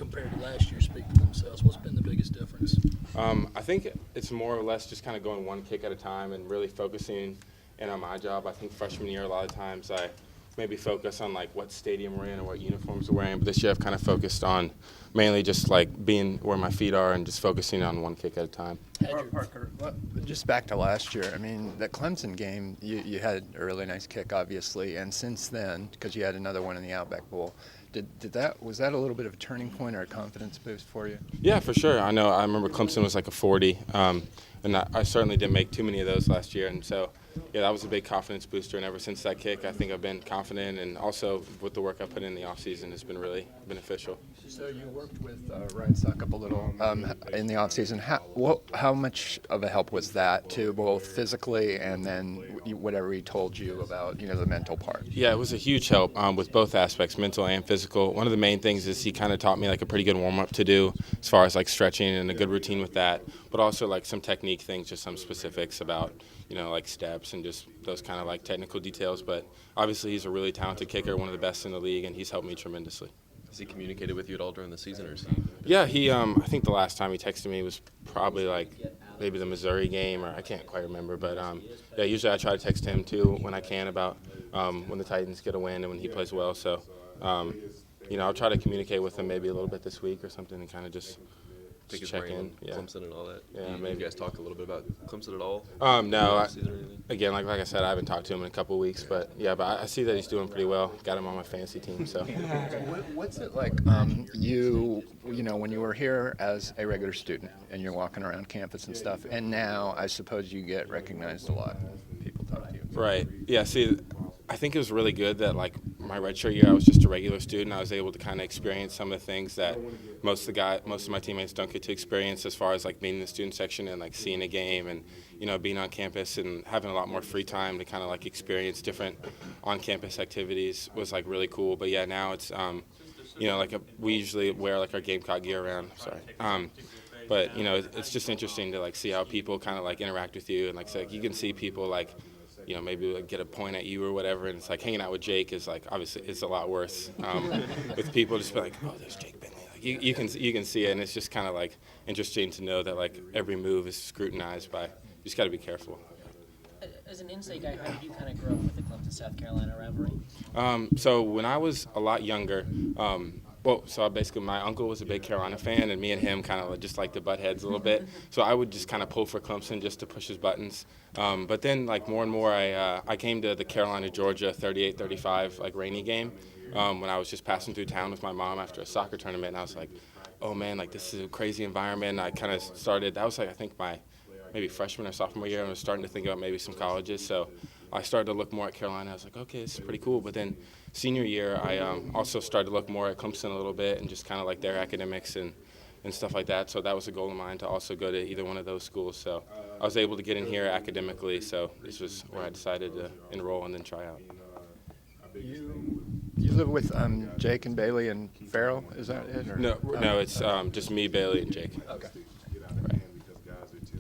compared to last year speak for themselves. What's been the biggest difference? I think it's more or less just kind of going one kick at a time and really focusing in on my job. I think freshman year, a lot of times I maybe focus on like what stadium we're in or what uniforms we're wearing, but this year I've kind of focused on mainly just like being where my feet are and just focusing on one kick at a time. Parker, just back to last year, I mean, the Clemson game, you had a really nice kick, obviously, and since then, because you had another one in the Outback Bowl, was that a little bit of a turning point or a confidence boost for you? Yeah, for sure. I remember Clemson was like a 40, and I certainly didn't make too many of those last year, and so yeah, that was a big confidence booster. And ever since that kick, I think I've been confident, and also with the work I put in the offseason has been really beneficial. So you worked with Ryan Suckup a little in the offseason. How much of a help was that to both physically and then whatever he told you about the mental part? Yeah, it was a huge help with both aspects, mental and physical. One of the main things is he kind of taught me like a pretty good warm-up to do as far as like stretching and a good routine with that, but also like some technique things, just some specifics about like steps and just those kind of like technical details. But obviously he's a really talented kicker, one of the best in the league, and he's helped me tremendously. Has he communicated with you at all during the season, or is he? Yeah, he. I think the last time he texted me was probably like maybe the Missouri game, or I can't quite remember. But yeah, usually I try to text him too when I can about when the Titans get a win and when he plays well. So I'll try to communicate with him maybe a little bit this week or something and kind of just check in. Yeah. Clemson and all that. Yeah, maybe you guys talk a little bit about Clemson at all? No. Again, like I said, I haven't talked to him in a couple of weeks, but yeah, I see that he's doing pretty well. Got him on my fantasy team, so. What's it like? When you were here as a regular student and you're walking around campus and stuff, and now I suppose you get recognized a lot. People talk to you. Right. Yeah. See, I think it was really good that like my redshirt year I was just a regular student. I was able to kind of experience some of the things that most of my teammates don't get to experience, as far as like being in the student section and like seeing a game and being on campus and having a lot more free time to kind of like experience different on-campus activities was like really cool. But yeah, now it's we usually wear like our Gamecock gear around. But it's just interesting to like see how people kind of like interact with you, and like you can see people like maybe like get a point at you or whatever, and it's like hanging out with Jake is like obviously it's a lot worse with people just be like, oh, there's Jake Bentley. Like you can see it, and it's just kind of like interesting to know that like every move is scrutinized by. You just got to be careful. As an in-state guy, how did you kind of grow up with the Clemson-South Carolina rivalry? So when I was a lot younger, basically my uncle was a big Carolina fan, and me and him kind of just like to butt heads a little bit. So I would just kind of pull for Clemson just to push his buttons. But then like more and more, I came to the Carolina-Georgia 38-35 like rainy game when I was just passing through town with my mom after a soccer tournament, and I was like, oh man, like this is a crazy environment. And I kind of started. That was like I think my maybe freshman or sophomore year, and I was starting to think about maybe some colleges. So I started to look more at Carolina. I was like, okay, this is pretty cool. But then senior year, I also started to look more at Clemson a little bit and just kind of like their academics and stuff like that. So that was a goal of mine to also go to either one of those schools. So I was able to get in here academically. So this was where I decided to enroll and then try out. You live with Jake and Bailey and Farrell, is that it? Or? No, it's just me, Bailey, and Jake. Okay.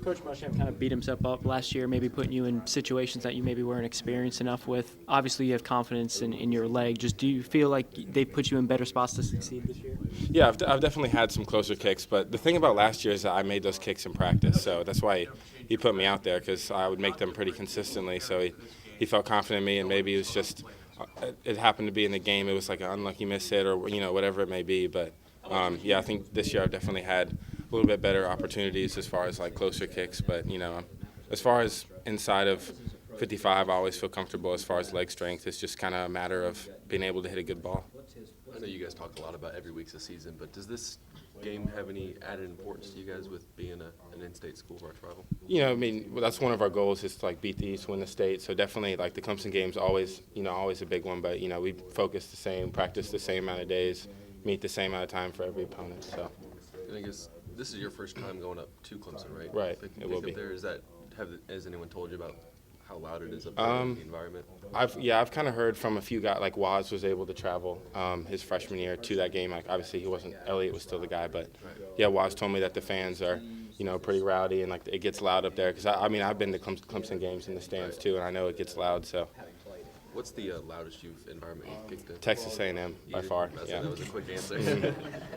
Coach Muschamp kind of beat himself up last year, maybe putting you in situations that you maybe weren't experienced enough with. Obviously, you have confidence in your leg. Just do you feel like they put you in better spots to succeed this year? Yeah, I've definitely had some closer kicks, but the thing about last year is that I made those kicks in practice, so that's why he put me out there, because I would make them pretty consistently. So he felt confident in me, and maybe it was just it happened to be in the game. It was like an unlucky miss hit or whatever it may be. But I think this year I've definitely had a little bit better opportunities as far as like closer kicks, but as far as inside of 55, I always feel comfortable. As far as leg strength, it's just kind of a matter of being able to hit a good ball. I know you guys talk a lot about every week's a season, but does this game have any added importance to you guys with being an in-state school arch rival? That's one of our goals is to like beat the East, win the state. So definitely like the Clemson game's always a big one, but we focus the same, practice the same amount of days, meet the same amount of time for every opponent. So. And I guess this is your first time going up to Clemson, right? Right, it will be. Has anyone told you about how loud it is up there in the environment? I've kind of heard from a few guys, like Waz was able to travel his freshman year to that game. Like obviously he wasn't, Elliott was still the guy, but yeah, Waz told me that the fans are, pretty rowdy and like it gets loud up there. Because I've been to Clemson games in the stands too, and I know it gets loud. So. What's the loudest youth environment you've kicked in? Texas A&M by You- far. That Yeah. was a quick answer.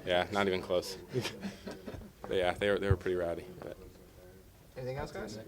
Yeah, not even close. But yeah, they were pretty rowdy. But. Anything else, guys?